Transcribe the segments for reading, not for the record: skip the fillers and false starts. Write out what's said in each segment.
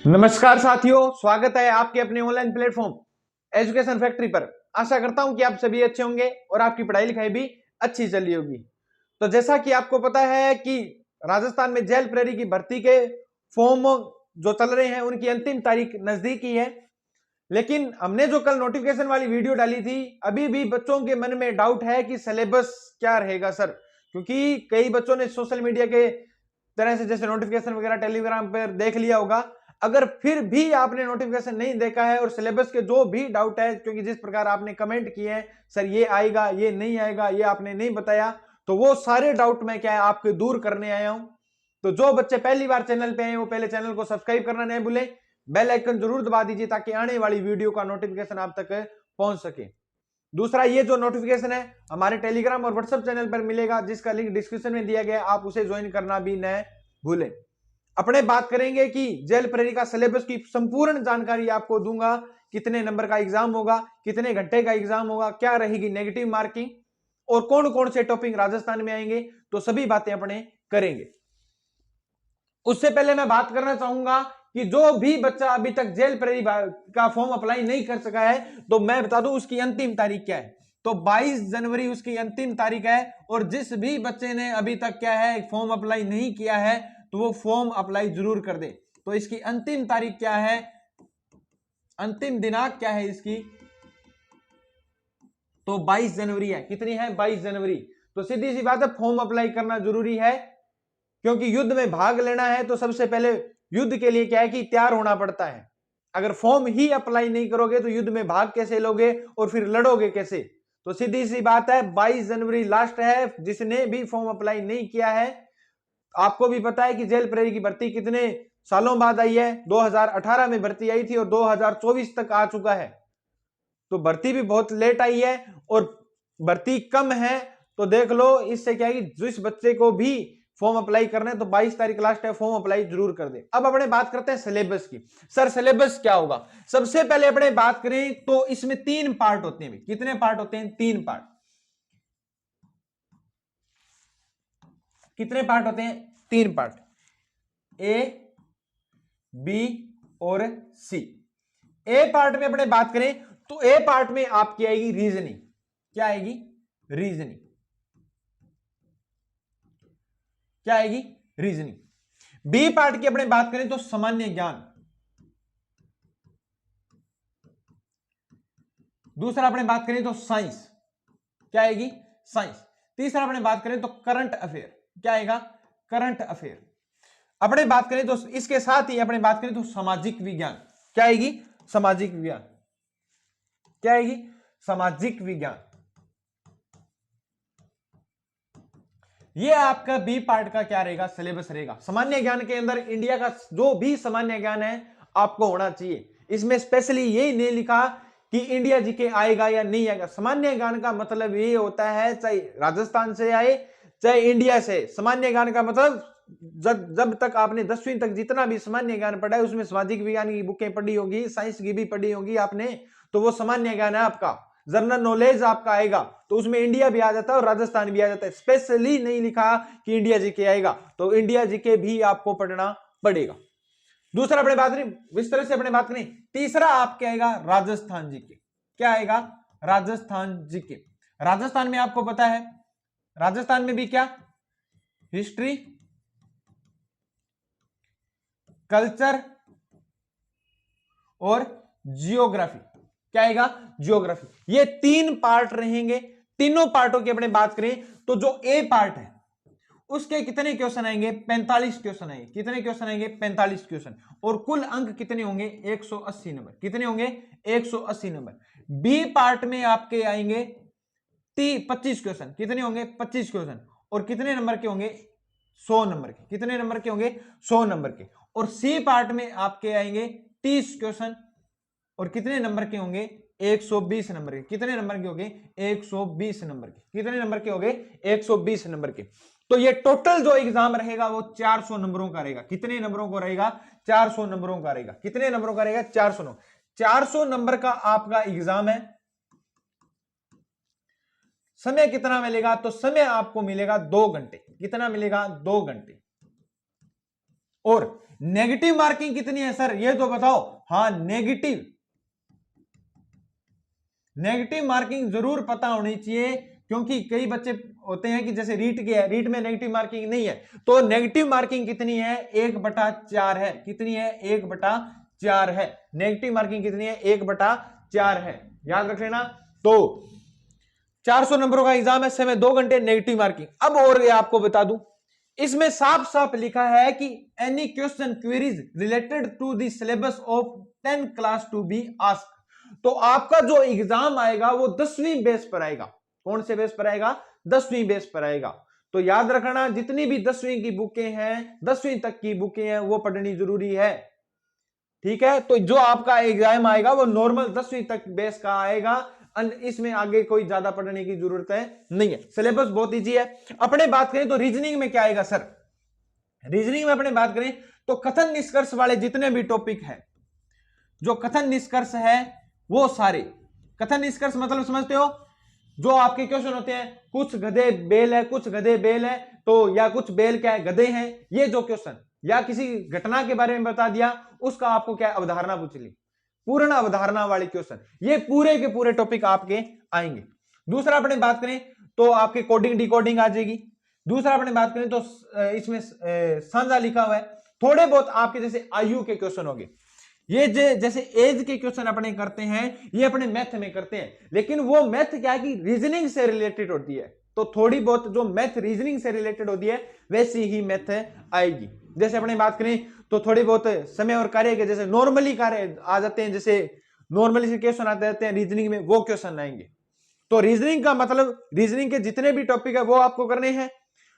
नमस्कार साथियों, स्वागत है आपके अपने ऑनलाइन प्लेटफॉर्म एजुकेशन फैक्ट्री पर। आशा करता हूं कि आप सभी अच्छे होंगे और आपकी पढ़ाई लिखाई भी अच्छी चल रही होगी। तो जैसा कि आपको पता है कि राजस्थान में जेल प्रहरी की भर्ती के फॉर्म जो चल रहे हैं उनकी अंतिम तारीख नजदीक ही है। लेकिन हमने जो कल नोटिफिकेशन वाली वीडियो डाली थी, अभी भी बच्चों के मन में डाउट है कि सिलेबस क्या रहेगा सर, क्योंकि कई बच्चों ने सोशल मीडिया के तरह से जैसे नोटिफिकेशन वगैरह टेलीग्राम पर देख लिया होगा। अगर फिर भी आपने नोटिफिकेशन नहीं देखा है और सिलेबस के जो भी डाउट है, क्योंकि जिस प्रकार आपने कमेंट किए हैं सर ये आएगा ये नहीं आएगा ये आपने नहीं बताया, तो वो सारे डाउट मैं क्या है आपके दूर करने आया हूं। तो जो बच्चे पहली बार चैनल पे आए वो पहले चैनल को सब्सक्राइब करना नहीं भूलें, बेल आइकन जरूर दबा दीजिए ताकि आने वाली वीडियो का नोटिफिकेशन आप तक पहुंच सके। दूसरा, ये जो नोटिफिकेशन है हमारे टेलीग्राम और व्हाट्सएप चैनल पर मिलेगा, जिसका लिंक डिस्क्रिप्शन में दिया गया है, आप उसे ज्वाइन करना भी न भूलें। अपने बात करेंगे कि जेल प्रहरी का सिलेबस की संपूर्ण जानकारी आपको दूंगा। कितने नंबर का एग्जाम होगा, कितने घंटे का एग्जाम होगा, क्या रहेगी नेगेटिव मार्किंग और कौन कौन से टॉपिक राजस्थान में आएंगे, तो सभी बातें अपने करेंगे। उससे पहले मैं बात करना चाहूंगा कि जो भी बच्चा अभी तक जेल प्रहरी का फॉर्म अप्लाई नहीं कर सका है, तो मैं बता दूं उसकी अंतिम तारीख क्या है। तो 22 जनवरी उसकी अंतिम तारीख है। और जिस भी बच्चे ने अभी तक क्या है फॉर्म अप्लाई नहीं किया है, तो वो फॉर्म अप्लाई जरूर कर दे। तो इसकी अंतिम तारीख क्या है, अंतिम दिनांक क्या है इसकी, तो 22 जनवरी है। कितनी है, 22 जनवरी। तो सीधी सी बात है, फॉर्म अप्लाई करना जरूरी है, क्योंकि युद्ध में भाग लेना है तो सबसे पहले युद्ध के लिए क्या है कि तैयार होना पड़ता है। अगर फॉर्म ही अप्लाई नहीं करोगे तो युद्ध में भाग कैसे लोगे और फिर लड़ोगे कैसे। तो सीधी सी बात है, 22 जनवरी लास्ट है। जिसने भी फॉर्म अप्लाई नहीं किया है, आपको भी पता है कि जेल प्रहरी की भर्ती कितने सालों बाद आई है, 2018 में भर्ती आई थी और 2024 तक आ चुका है। तो भर्ती भी बहुत लेट आई है और भर्ती कम है। तो देख लो, इससे क्या है कि जिस बच्चे को भी फॉर्म अप्लाई करना है तो 22 तारीख लास्ट है, फॉर्म अप्लाई जरूर कर दे। अब अपने बात करते हैं सिलेबस की। सर सिलेबस क्या होगा, सबसे पहले अपने बात करें तो इसमें 3 पार्ट होते हैं। कितने पार्ट होते हैं, 3 पार्ट। कितने पार्ट होते हैं, 3 पार्ट, ए बी और सी। ए पार्ट में अपने बात करें तो ए पार्ट में आपकी आएगी रीजनिंग। क्या आएगी, रीजनिंग। क्या आएगी, रीजनिंग। बी पार्ट की अपने बात करें तो सामान्य ज्ञान। दूसरा अपने बात करें तो साइंस। क्या आएगी, साइंस। तीसरा अपने बात करें तो करंट अफेयर। क्या आएगा, करंट अफेयर। अपने बात करें तो इसके साथ ही अपने बात करें तो सामाजिक विज्ञान। क्या आएगी, सामाजिक विज्ञान। क्या आएगी, सामाजिक विज्ञान। ये आपका बी पार्ट का क्या रहेगा, सिलेबस रहेगा। सामान्य ज्ञान के अंदर इंडिया का जो भी सामान्य ज्ञान है आपको होना चाहिए। इसमें स्पेशली यही नहीं लिखा कि इंडिया जीके आएगा या नहीं आएगा। सामान्य ज्ञान का मतलब ये होता है, चाहे राजस्थान से आए चाहे इंडिया से। सामान्य ज्ञान का मतलब जब तक आपने 10वीं तक जितना भी सामान्य ज्ञान पढ़ा है, उसमें सामाजिक विज्ञान की बुकें पढ़ी होगी, साइंस की भी पढ़ी होगी आपने, तो वो सामान्य ज्ञान है आपका। जनरल नॉलेज आपका आएगा तो उसमें इंडिया भी आ जाता है और राजस्थान भी आ जाता है। स्पेशली नहीं लिखा कि इंडिया जीके आएगा, तो इंडिया जीके भी आपको पढ़ना पड़ेगा। दूसरा अपने बात करें, विस्तार से अपने बात करें, तीसरा आपके आएगा राजस्थान जीके। क्या आएगा, राजस्थान जीके। राजस्थान में आपको पता है, राजस्थान में भी क्या, हिस्ट्री, कल्चर और जियोग्राफी। क्या आएगा, जियोग्राफी। ये 3 पार्ट रहेंगे। तीनों पार्टों की अपने बात करें तो जो ए पार्ट है उसके कितने क्वेश्चन आएंगे, 45 क्वेश्चन आएंगे। कितने क्वेश्चन आएंगे, 45 क्वेश्चन। और कुल अंक कितने होंगे, 180 नंबर। कितने होंगे, 180 नंबर। बी पार्ट में आपके आएंगे 25 क्वेश्चन। कितने होंगे, 25 क्वेश्चन। और कितने नंबर के होंगे, 100 नंबर के। कितने नंबर के होंगे, 100 नंबर के। और सी पार्ट में आपके आएंगे 30 क्वेश्चन और कितने नंबर के होंगे, 120 नंबर के। कितने नंबर के होंगे, 120 नंबर के। कितने नंबर के होंगे, 120 नंबर के। तो ये टोटल जो एग्जाम रहेगा वो 400 नंबरों का रहेगा। कितने नंबरों का रहेगा, 400 नंबरों का रहेगा। कितने नंबरों का रहेगा, 400 नंबर का आपका एग्जाम है। समय कितना मिलेगा, तो समय आपको मिलेगा 2 घंटे। कितना मिलेगा, 2 घंटे। और नेगेटिव मार्किंग कितनी है सर, ये तो बताओ। हाँ, नेगेटिव मार्किंग जरूर पता होनी चाहिए, क्योंकि कई बच्चे होते हैं कि जैसे रीट के है, रीट में नेगेटिव मार्किंग नहीं है, तो नेगेटिव मार्किंग कितनी है, 1/4 है। कितनी है, 1/4 है। नेगेटिव मार्किंग कितनी है, 1/4 है, याद रख लेना। तो 400 नंबरों का एग्जाम है, समय 2 घंटे, नेगेटिव मार्किंग। अब और ये आपको बता दूं, इसमें साफ साफ लिखा है कि any question queries related to the syllabus of 10 class to be asked. तो आपका जो एग्जाम आएगा वो 10वीं बेस पर आएगा। कौन से बेस पर आएगा, 10वीं बेस पर आएगा। तो याद रखना, जितनी भी 10वीं की बुकें हैं, 10वीं तक की बुकें हैं, वो पढ़नी जरूरी है। ठीक है, तो जो आपका एग्जाम आएगा वो नॉर्मल 10वीं तक बेस का आएगा, इसमें आगे कोई ज्यादा पढ़ने की जरूरत है नहीं है। सिलेबस बहुत इजी है। अपने बात करें तो रीजनिंग में क्या आएगा सर, रीजनिंग में अपने बात करें तो कथन निष्कर्ष वाले जितने भी टॉपिक हैं, जो कथन निष्कर्ष है वो सारे, कथन निष्कर्ष मतलब समझते हो, जो आपके क्वेश्चन होते हैं, कुछ गधे बेल है, कुछ गधे बेल है, तो या कुछ बेल क्या है, गधे हैं, ये जो क्वेश्चन, या किसी घटना के बारे में बता दिया, उसका आपको क्या अवधारणा पूछ ली, पूर्ण अवधारणा वाले क्वेश्चन, ये पूरे के पूरे टॉपिक आपके आएंगे। दूसरा अपने बात करें तो आपके कोडिंग डिकोडिंग आ जाएगी। दूसरा अपने बात करें तो इसमें साझा लिखा हुआ है, थोड़े बहुत आपके जैसे आयु के क्वेश्चन होंगे, ये जैसे एज के क्वेश्चन अपने करते हैं, ये अपने मैथ में करते हैं, लेकिन वो मैथ क्या है कि रीजनिंग से रिलेटेड होती है, तो थोड़ी बहुत जो मैथ रीजनिंग से रिलेटेड होती है वैसी ही मैथ आएगी। जैसे अपने बात करें तो थोड़ी बहुत समय और कार्य के जैसे नॉर्मली कार्य आ जाते हैं, जैसे नॉर्मली से क्वेश्चन आते रहते हैं रीजनिंग में, वो क्वेश्चन आएंगे। तो रीजनिंग का मतलब रीजनिंग के जितने भी टॉपिक है वो आपको करने हैं।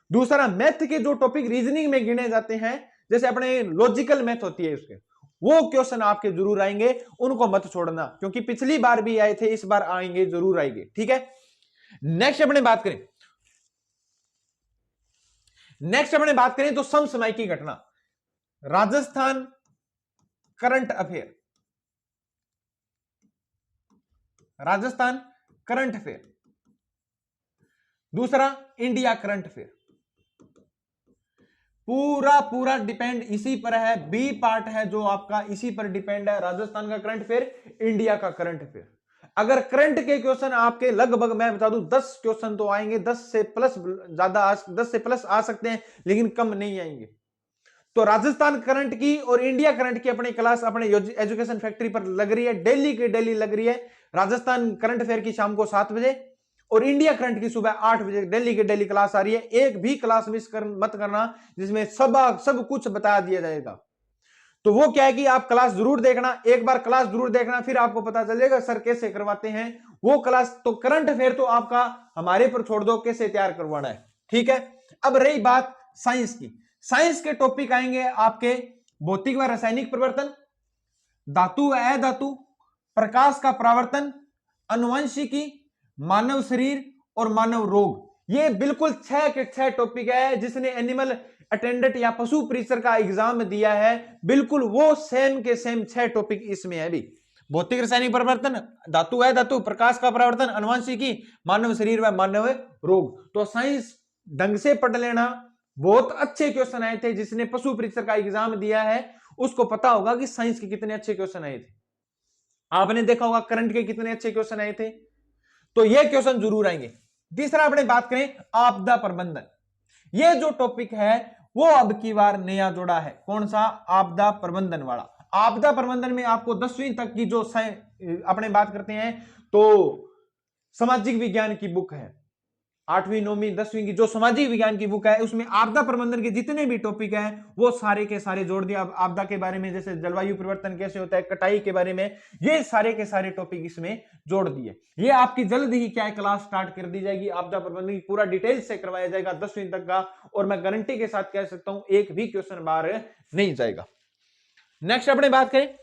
दूसरा मैथ के जो टॉपिक रीजनिंग में गिने जाते हैं, जैसे अपने लॉजिकल मैथ होती है उसके, वो क्वेश्चन आपके जरूर आएंगे, उनको मत छोड़ना, क्योंकि पिछली बार भी आए थे, इस बार आएंगे, जरूर आएंगे। ठीक है, नेक्स्ट अपने बात करें तो समसामयिक घटना, Rajasthan current affair, Rajasthan current affair. दूसरा इंडिया करंट अफेयर, पूरा डिपेंड इसी पर है, बी पार्ट है जो आपका इसी पर डिपेंड है, राजस्थान का करंट अफेयर, इंडिया का करंट अफेयर। अगर करंट के क्वेश्चन आपके लगभग मैं बता दूं 10 क्वेश्चन तो आएंगे, 10 से प्लस ज्यादा, 10 से प्लस आ सकते हैं, लेकिन कम नहीं आएंगे। तो राजस्थान करंट की और इंडिया करंट की अपनी क्लास अपने एजुकेशन फैक्ट्री पर लग रही है, डेली की डेली लग रही है। राजस्थान करंट अफेयर की शाम को 7 बजे और इंडिया करंट की सुबह 8 बजे डेली की डेली क्लास आ रही है। एक भी क्लास मिस मत करना, जिसमें सब कुछ बता दिया जाएगा। तो वो क्या है कि आप क्लास जरूर देखना, एक बार क्लास जरूर देखना, फिर आपको पता चलेगा सर कैसे करवाते हैं वो क्लास। तो करंट अफेयर तो आपका हमारे पर छोड़ दो, कैसे तैयार करवाना है। ठीक है, अब रही बात साइंस की, साइंस के टॉपिक आएंगे आपके भौतिक व रासायनिक परिवर्तन, धातु व अधातु, प्रकाश का परावर्तन, अनुवंशिकी, मानव शरीर और मानव रोग। ये बिल्कुल 6 के 6 टॉपिक है। जिसने एनिमल अटेंडेंट या पशु परीक्षक का एग्जाम दिया है, बिल्कुल वो सेम के सेम 6 टॉपिक इसमें है भी। भौतिक रासायनिक परिवर्तन, धातु है धातु, प्रकाश का परावर्तन, अनुवंशिकी, मानव शरीर व मानव रोग। तो साइंस ढंग से पढ़ लेना, बहुत अच्छे क्वेश्चन आए थे। जिसने पशु परीक्षक का एग्जाम दिया है उसको पता होगा कि साइंस के कितने अच्छे क्वेश्चन आए थे। आपने देखा होगा करंट के कितने अच्छे क्वेश्चन आए थे, तो ये क्वेश्चन जरूर आएंगे। तीसरा अपने बात करें आपदा प्रबंधन, ये जो टॉपिक है वो अब की बार नया जोड़ा है। कौन सा, आपदा प्रबंधन वाला। आपदा प्रबंधन में आपको 10वीं तक की जो अपने बात करते हैं तो सामाजिक विज्ञान की बुक है, 8वीं 9वीं 10वीं की जो सामाजिक विज्ञान की बुक है, उसमें आपदा प्रबंधन के जितने भी टॉपिक हैं वो सारे के सारे जोड़ दिया। आपदा के बारे में, जैसे जलवायु परिवर्तन कैसे होता है, कटाई के बारे में, ये सारे के सारे टॉपिक इसमें जोड़ दिए। ये आपकी जल्द ही क्या है क्लास स्टार्ट कर दी जाएगी, आपदा प्रबंधन की पूरा डिटेल से करवाया जाएगा 10वीं तक का, और मैं गारंटी के साथ कह सकता हूं एक भी क्वेश्चन बाहर नहीं जाएगा। नेक्स्ट अपने बात करें,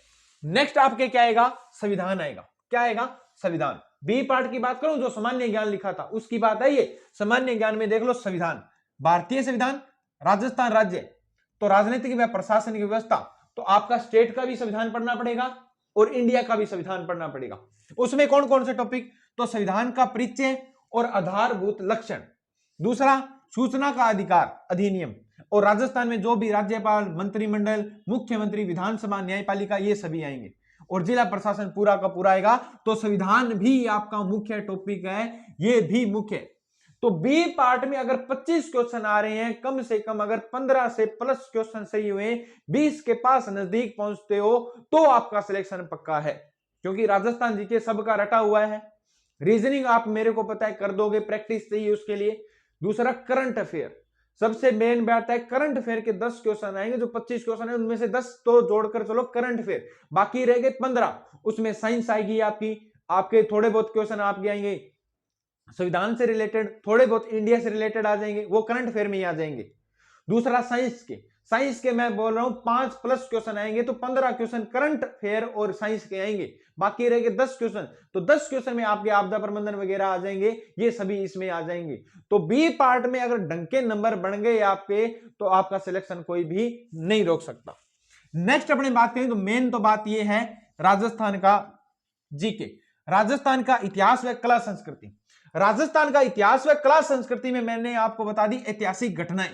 नेक्स्ट आपके क्या आएगा, संविधान आएगा। क्या आएगा, संविधान। बी पार्ट की बात करूं, जो सामान्य ज्ञान लिखा था उसकी बात है ये। सामान्य ज्ञान में देख लो संविधान, भारतीय संविधान, राजस्थान राज्य, तो राजनीतिक व प्रशासनिक व्यवस्था, तो आपका स्टेट का भी संविधान पढ़ना पड़ेगा और इंडिया का भी संविधान पढ़ना पड़ेगा। उसमें कौन कौन से टॉपिक, तो संविधान का परिचय और आधारभूत लक्षण। दूसरा सूचना का अधिकार अधिनियम, और राजस्थान में जो भी राज्यपाल, मंत्रिमंडल, मुख्यमंत्री, विधानसभा, न्यायपालिका ये सभी आएंगे और जिला प्रशासन पूरा का पूरा आएगा। तो संविधान भी आपका मुख्य टॉपिक है, ये भी मुख्य। तो बी पार्ट में अगर 25 क्वेश्चन आ रहे हैं, कम से कम अगर 15 से प्लस क्वेश्चन सही हुए, 20 के पास नजदीक पहुंचते हो तो आपका सिलेक्शन पक्का है, क्योंकि राजस्थान जीके सबका रटा हुआ है। रीजनिंग आप मेरे को पता है कर दोगे, प्रैक्टिस चाहिए उसके लिए। दूसरा करंट अफेयर, सबसे मेन बात है करंट अफेयर के 10 क्वेश्चन आएंगे, जो 25 क्वेश्चन है उनमें से 10 तो जोड़कर चलो करंट अफेयर, बाकी रह गए 15। उसमें साइंस आएगी आपकी, आपके थोड़े बहुत क्वेश्चन आपके आएंगे संविधान से रिलेटेड, थोड़े बहुत इंडिया से रिलेटेड आ जाएंगे, वो करंट अफेयर में ही आ जाएंगे। दूसरा साइंस के मैं बोल रहा हूं 5 प्लस क्वेश्चन आएंगे, तो 15 क्वेश्चन करंट अफेयर और साइंस के आएंगे, बाकी रहेंगे 10 क्वेश्चन। तो 10 क्वेश्चन में आपके आपदा प्रबंधन वगैरह आ जाएंगे, ये सभी इसमें आ जाएंगे। तो बी पार्ट में अगर ढंग के नंबर बन गए आपके, तो आपका सिलेक्शन कोई भी नहीं रोक सकता। नेक्स्ट अपने बात करें तो मेन तो बात ये है राजस्थान का जीके, राजस्थान का इतिहास व कला संस्कृति। राजस्थान का इतिहास व कला संस्कृति में मैंने आपको बता दी ऐतिहासिक घटनाएं।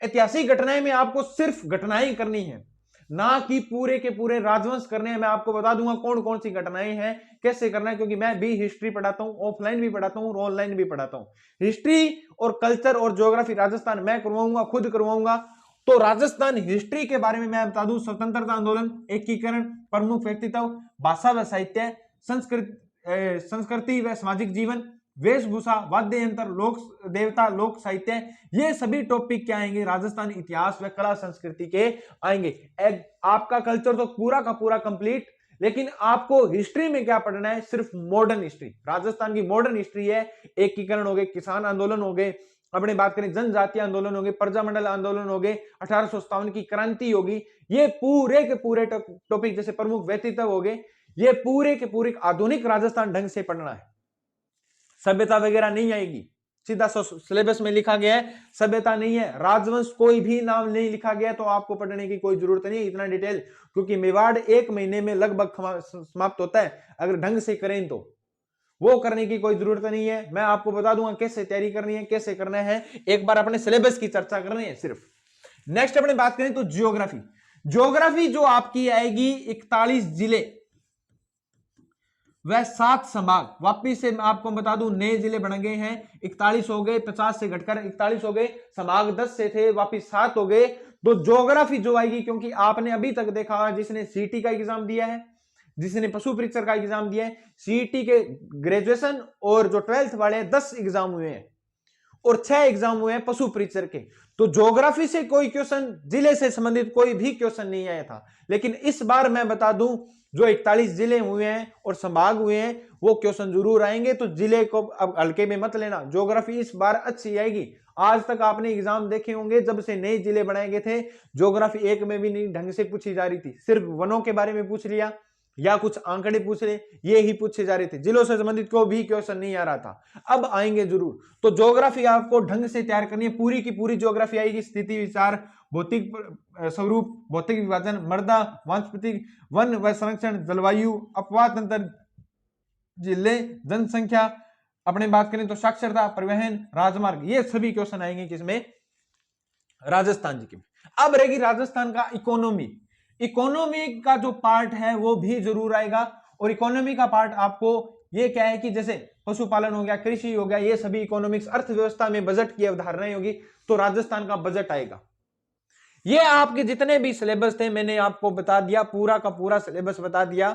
ऐतिहासिक घटनाएं में आपको सिर्फ घटनाएं करनी है, ना कि पूरे के पूरे राजवंश करने हैं। मैं आपको बता दूंगा कौन कौन सी घटनाएं हैं, कैसे करना है, क्योंकि मैं भी हिस्ट्री पढ़ाता हूं, ऑफलाइन भी पढ़ाता हूं और ऑनलाइन भी पढ़ाता हूं। हिस्ट्री और कल्चर और ज्योग्राफी राजस्थान मैं करवाऊंगा, खुद करवाऊंगा। तो राजस्थान हिस्ट्री के बारे में मैं बता दूं, स्वतंत्रता आंदोलन, एकीकरण, प्रमुख व्यक्तित्व, भाषा व साहित्य, संस्कृति व सामाजिक जीवन, वेशभूषा, वाद्य यंत्र, लोक देवता, लोक साहित्य, ये सभी टॉपिक क्या आएंगे, राजस्थान इतिहास व कला संस्कृति के आएंगे। आपका कल्चर तो पूरा का पूरा कंप्लीट, लेकिन आपको हिस्ट्री में क्या पढ़ना है, सिर्फ मॉडर्न हिस्ट्री। राजस्थान की मॉडर्न हिस्ट्री है, एकीकरण हो गए, किसान आंदोलन हो गए, अपने बात करें जनजातीय आंदोलन हो गए, प्रजामंडल आंदोलन हो गए, 1857 की क्रांति होगी, ये पूरे के पूरे टॉपिक, जैसे प्रमुख व्यक्तित्व हो गए, ये पूरे के पूरे आधुनिक राजस्थान ढंग से पढ़ना है। सभ्यता वगैरह नहीं आएगी, सीधा सिलेबस में लिखा गया है, सभ्यता नहीं है, राजवंश कोई भी नाम नहीं लिखा गया, तो आपको पढ़ने की कोई जरूरत नहीं है इतना डिटेल, क्योंकि मेवाड़ 1 महीने में लगभग समाप्त होता है अगर ढंग से करें तो। वो करने की कोई जरूरत नहीं है, मैं आपको बता दूंगा कैसे तैयारी करनी है, कैसे करना है, एक बार अपने सिलेबस की चर्चा करनी है सिर्फ। नेक्स्ट अपने बात करें तो ज्योग्राफी। ज्योग्राफी जो आपकी आएगी 41 जिले वह 7 संभाग, वापिस से मैं आपको बता दूं नए जिले बन गए हैं, 41 हो गए, 50 से घटकर 41 हो गए, संभाग 10 से थे वापिस 7 हो गए। तो ज्योग्राफी जो आएगी, क्योंकि आपने अभी तक देखा जिसने सीटी का एग्जाम दिया है, जिसने पशु परीक्षक का एग्जाम दिया है, सीटी के ग्रेजुएशन और जो 12th वाले 10 एग्जाम हुए हैं और 6 एग्जाम हुए हैं पशु परीक्षक के। तो ज्योग्राफी से कोई क्वेश्चन, जिले से संबंधित कोई भी क्वेश्चन नहीं आया था, लेकिन इस बार मैं बता दूं जो 41 जिले हुए हैं और संभाग हुए हैं वो क्वेश्चन जरूर आएंगे, तो जिले को अब हल्के में मत लेना। ज्योग्राफी इस बार अच्छी आएगी। आज तक आपने एग्जाम देखे होंगे, जब से नए जिले बनाए गए थे ज्योग्राफी एक में भी नहीं ढंग से पूछी जा रही थी, सिर्फ वनों के बारे में पूछ लिया या कुछ आंकड़े पूछ ले, ये ही पूछे जा रहे थे, जिलों से संबंधित कोई भी क्वेश्चन नहीं आ रहा था। अब आएंगे जरूर। तो ज्योग्राफी आपको ढंग से तैयार करनी है, पूरी की पूरी ज्योग्राफी आएगी, स्थिति विचार, भौतिक स्वरूप, भौतिक विभाजन, मृदा, वानस्पतिक, वन व संरक्षण, जलवायु, अपवाह तंत्र, जिले, जनसंख्या, अपने बात करें तो साक्षरता, परिवहन, राजमार्ग, ये सभी क्वेश्चन आएंगे किसमें, राजस्थान जी के। अब रहेगी राजस्थान का इकोनॉमी। इकोनॉमी का जो पार्ट है वो भी जरूर आएगा, और इकोनॉमी का पार्ट आपको ये क्या है कि जैसे पशुपालन हो गया, कृषि हो गया, ये सभी इकोनॉमिक्स, अर्थव्यवस्था में बजट की अवधारणाएं होगी, तो राजस्थान का बजट आएगा। ये आपके जितने भी सिलेबस थे मैंने आपको बता दिया, पूरा का पूरा सिलेबस बता दिया।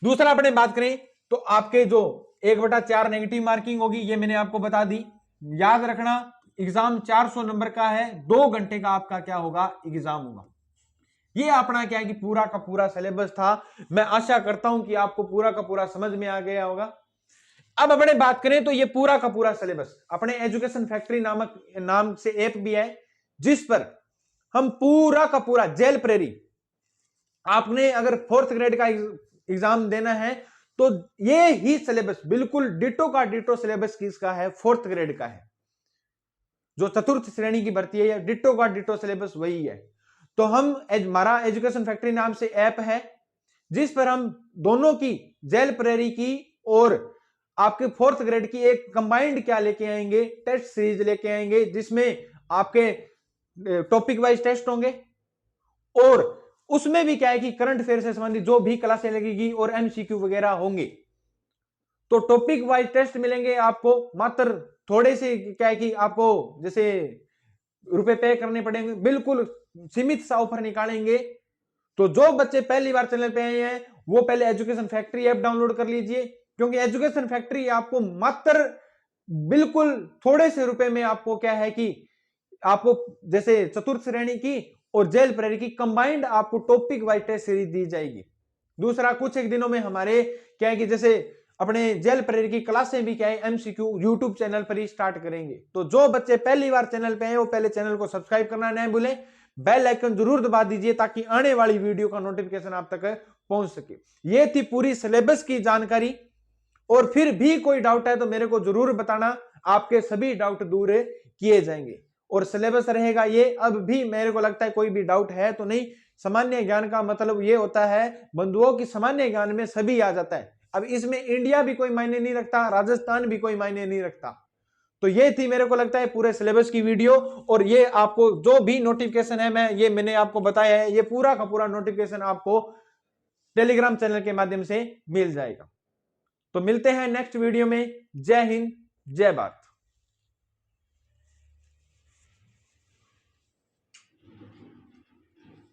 दूसरा अपने बात करें तो आपके जो 1/4 नेगेटिव मार्किंग होगी, ये मैंने आपको बता दी। याद रखना एग्जाम 400 नंबर का है, 2 घंटे का आपका क्या होगा, एग्जाम होगा। ये अपना क्या है कि पूरा का पूरा सिलेबस था। मैं आशा करता हूं कि आपको पूरा का पूरा समझ में आ गया होगा। अब अपने बात करें तो ये पूरा का पूरा सिलेबस अपने एजुकेशन फैक्ट्री नामक नाम से ऐप भी है, जिस पर हम पूरा का पूरा जेल प्रेरी, आपने अगर 4th ग्रेड का एग्जाम देना है तो ये ही सिलेबस बिल्कुल डिटो का डिटो सिलेबस किसका है, 4th ग्रेड का है। जो 4th श्रेणी की भर्ती है, डिटो का डिटो सिलेबस वही है। तो हम हमारा एजुकेशन फैक्ट्री नाम से ऐप है, जिस पर हम दोनों की, जेल प्रेरी की और आपके 4th ग्रेड की एक कंबाइंड क्या लेके आएंगे, टेस्ट सीरीज लेके आएंगे, जिसमें आपके टॉपिक वाइज टेस्ट होंगे, और उसमें भी क्या है कि करंट अफेयर से संबंधित जो भी क्लासें लगेगी और एमसीक्यू वगैरह होंगे। तो टॉपिक वाइज टेस्ट मिलेंगे आपको, मात्र थोड़े से क्या है कि आपको जैसे रुपए पे करने पड़ेंगे, बिल्कुल सीमित सा ऑफर निकालेंगे। तो जो बच्चे पहली बार चैनल पे आए हैं वो पहले एजुकेशन फैक्ट्री ऐप डाउनलोड कर लीजिए, क्योंकि एजुकेशन फैक्ट्री आपको मात्र बिल्कुल थोड़े से रुपए में आपको क्या है कि आपको जैसे चतुर्थ श्रेणी की और जेल प्रेरी की कंबाइंड आपको टॉपिक वाइज टेस्ट सीरीज दी जाएगी। दूसरा, कुछ एक दिनों में हमारे क्या है कि जैसे अपने जेल प्रेरी की क्लासें भी क्या है एमसीक्यू यूट्यूब चैनल पर ही स्टार्ट करेंगे। तो जो बच्चे पहली बार चैनल पे हैं वो पहले चैनल को सब्सक्राइब करना नहीं भूलें, बेल आइकन जरूर दबा दीजिए ताकि आने वाली वीडियो का नोटिफिकेशन आप तक पहुंच सके। ये थी पूरी सिलेबस की जानकारी, और फिर भी कोई डाउट है तो मेरे को जरूर बताना, आपके सभी डाउट दूर किए जाएंगे। और सिलेबस रहेगा ये, अब भी मेरे को लगता है कोई भी डाउट है तो नहीं। सामान्य ज्ञान का मतलब ये होता है बंधुओं की सामान्य ज्ञान में सभी आ जाता है। अब इसमें इंडिया भी कोई मायने नहीं रखता, राजस्थान भी कोई मायने नहीं रखता। तो ये थी मेरे को लगता है पूरे सिलेबस की वीडियो, और ये आपको जो भी नोटिफिकेशन है मैंने आपको बताया है, ये पूरा का पूरा नोटिफिकेशन आपको टेलीग्राम चैनल के माध्यम से मिल जाएगा। तो मिलते हैं नेक्स्ट वीडियो में। जय हिंद, जय भारत।